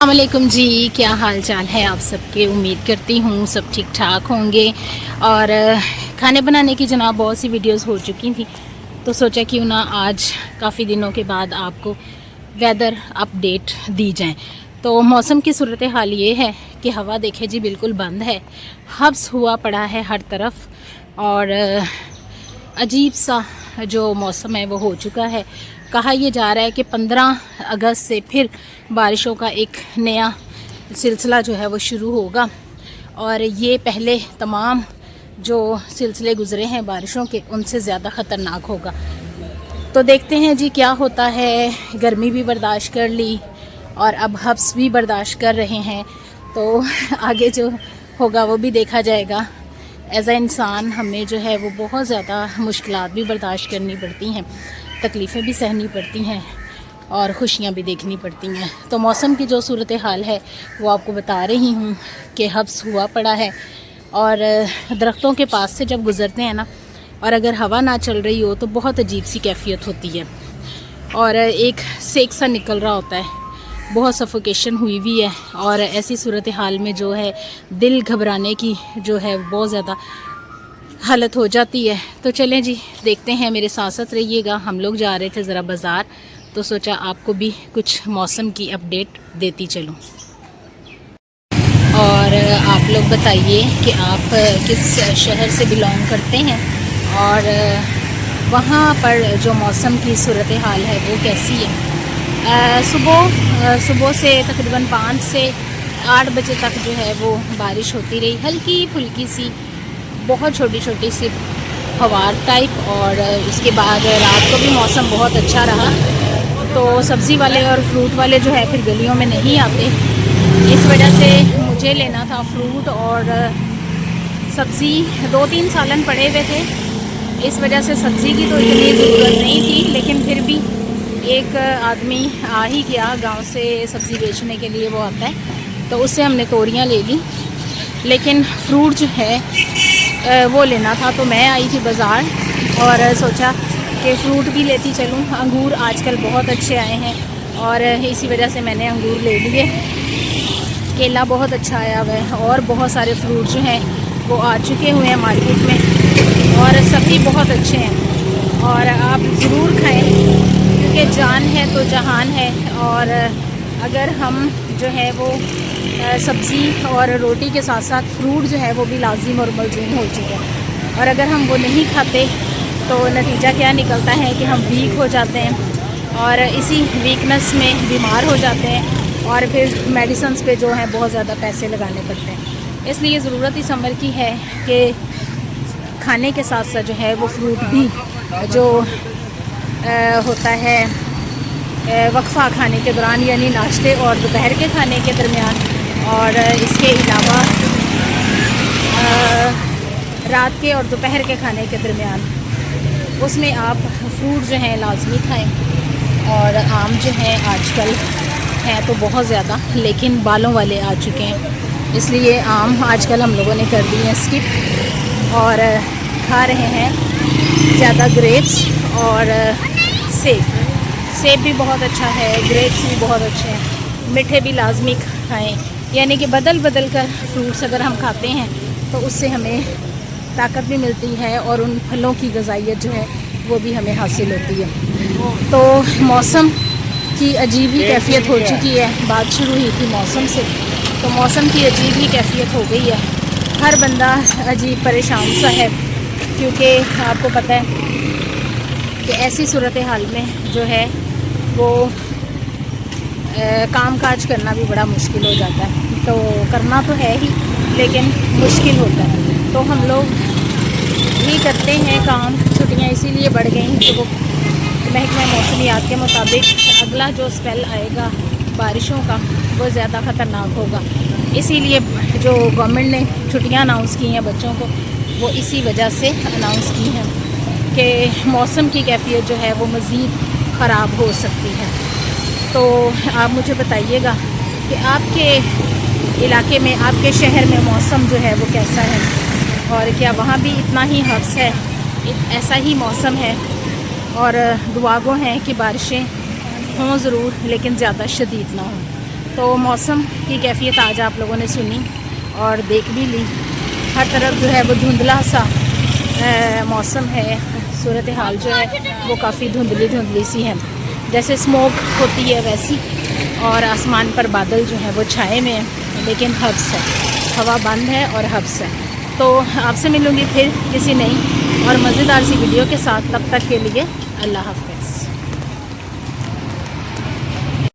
अस्सलामुअलैकुम जी, क्या हाल चाल है आप सबके। उम्मीद करती हूँ सब ठीक ठाक होंगे। और खाने बनाने की जनाब बहुत सी वीडियोस हो चुकी थी, तो सोचा क्यों ना आज काफ़ी दिनों के बाद आपको वेदर अपडेट दी जाए। तो मौसम की सूरत हाल ये है कि हवा देखे जी बिल्कुल बंद है, हब्स हुआ पड़ा है हर तरफ और अजीब सा जो मौसम है वो हो चुका है। कहा यह जा रहा है कि 15 अगस्त से फिर बारिशों का एक नया सिलसिला जो है वो शुरू होगा और ये पहले तमाम जो सिलसिले गुज़रे हैं बारिशों के उनसे ज़्यादा ख़तरनाक होगा। तो देखते हैं जी क्या होता है। गर्मी भी बर्दाश्त कर ली और अब हब्स भी बर्दाश्त कर रहे हैं, तो आगे जो होगा वो भी देखा जाएगा। एज़ अ इंसान हमें जो है वो बहुत ज़्यादा मुश्किलात भी बर्दाश्त करनी पड़ती हैं, तकलीफ़ें भी सहनी पड़ती हैं और ख़ुशियाँ भी देखनी पड़ती हैं। तो मौसम की जो सूरत हाल है वो आपको बता रही हूँ कि हब्स हुआ पड़ा है और दरख्तों के पास से जब गुज़रते हैं ना और अगर हवा ना चल रही हो तो बहुत अजीब सी कैफियत होती है और एक सेक सा निकल रहा होता है, बहुत सफोकेशन हुई हुई है और ऐसी सूरत हाल में जो है दिल घबराने की जो है बहुत ज़्यादा हालत हो जाती है। तो चलें जी देखते हैं, मेरे साथ साथ रहिएगा। हम लोग जा रहे थे ज़रा बाज़ार, तो सोचा आपको भी कुछ मौसम की अपडेट देती चलूँ। और आप लोग बताइए कि आप किस शहर से बिलोंग करते हैं और वहाँ पर जो मौसम की सूरत हाल है वो कैसी है। सुबह से तकरीबन 5 से 8 बजे तक जो है वो बारिश होती रही, हल्की फुल्की सी, बहुत छोटी छोटी सी फवार टाइप। और उसके बाद रात को भी मौसम बहुत अच्छा रहा, तो सब्ज़ी वाले और फ्रूट वाले जो है फिर गलियों में नहीं आते। इस वजह से मुझे लेना था फ्रूट और सब्ज़ी, 2-3 सालन पड़े हुए थे, इस वजह से सब्ज़ी की तो इतनी ज़रूरत नहीं थी। लेकिन फिर भी एक आदमी आ ही गया गांव से सब्ज़ी बेचने के लिए, वो आता है, तो उससे हमने तोरियां ले ली। लेकिन फ्रूट जो है वो लेना था, तो मैं आई थी बाज़ार और सोचा कि फ़्रूट भी लेती चलूँ। अंगूर आजकल बहुत अच्छे आए हैं और इसी वजह से मैंने अंगूर ले लिए। केला बहुत अच्छा आया हुआ है और बहुत सारे फ्रूट जो हैं वो आ चुके हुए हैं मार्केट में और सभी बहुत अच्छे हैं और आप ज़रूर खाएं, क्योंकि जान है तो जहान है। और अगर हम जो है वो सब्ज़ी और रोटी के साथ साथ फ्रूट जो है वो भी लाजिम और मलजूम हो चुके हैं, और अगर हम वो नहीं खाते तो नतीजा क्या निकलता है कि हम वीक हो जाते हैं और इसी वीकनेस में बीमार हो जाते हैं और फिर मेडिसिन्स पे जो है बहुत ज़्यादा पैसे लगाने पड़ते हैं। इसलिए ज़रूरत इस अमर की है कि खाने के साथ साथ जो है वो फ्रूट भी जो होता है वक्फा खाने के दौरान, यानी नाश्ते और दोपहर के खाने के दरमियान, और इसके अलावा रात के और दोपहर के खाने के दरमियान, उसमें आप फ्रूट जो हैं लाजमी खाएं। और आम जो है आजकल हैं तो बहुत ज़्यादा, लेकिन बालों वाले आ चुके हैं, इसलिए आम आजकल हम लोगों ने कर दिए हैं स्किप और खा रहे हैं ज़्यादा ग्रेप्स और सेब भी बहुत अच्छा है, ग्रेप्स भी बहुत अच्छे हैं। मीठे भी लाजमी खाएं, यानी कि बदल बदल कर फ्रूट्स अगर हम खाते हैं तो उससे हमें ताकत भी मिलती है और उन फलों की ग़िज़ाइयत जो है वो भी हमें हासिल होती है। तो मौसम की अजीब ही कैफियत हो चुकी है। बात शुरू हुई थी मौसम से, तो मौसम की अजीब ही कैफियत हो गई है। हर बंदा अजीब परेशान सा है, क्योंकि आपको पता है कि ऐसी सूरत हाल में जो है वो काम काज करना भी बड़ा मुश्किल हो जाता है। तो करना तो है ही, लेकिन मुश्किल होता है। तो हम लोग भी करते हैं काम, छुट्टियां इसीलिए बढ़ गई हैं कि वो महकमा मौसमियात के मुताबिक अगला जो स्पेल आएगा बारिशों का वो ज़्यादा ख़तरनाक होगा। इसीलिए जो गवर्नमेंट ने छुट्टियां अनाउंस की हैं बच्चों को, वो इसी वजह से अनाउंस की हैं कि मौसम की कैफियत जो है वो मज़ीद ख़राब हो सकती है। तो आप मुझे बताइएगा कि आपके इलाके में, आपके शहर में मौसम जो है वो कैसा है और क्या वहाँ भी इतना ही हब्स है, ऐसा ही मौसम है। और दुआ गो हैं कि बारिशें हों ज़रूर, लेकिन ज़्यादा शदीद ना हों। तो मौसम की कैफियत आज आप लोगों ने सुनी और देख भी ली। हर तरफ जो है वो धुंधला सा मौसम है, सूरत हाल जो है वो काफ़ी धुंधली सी है, जैसे स्मोक होती है वैसी। और आसमान पर बादल जो है वो छाए में हैं, लेकिन हब्स है, हवा बंद है और हब्स है। तो आपसे मिलूँगी फिर किसी नई और मज़ेदार सी वीडियो के साथ। तब तक के लिए अल्लाह हाफ़िज़।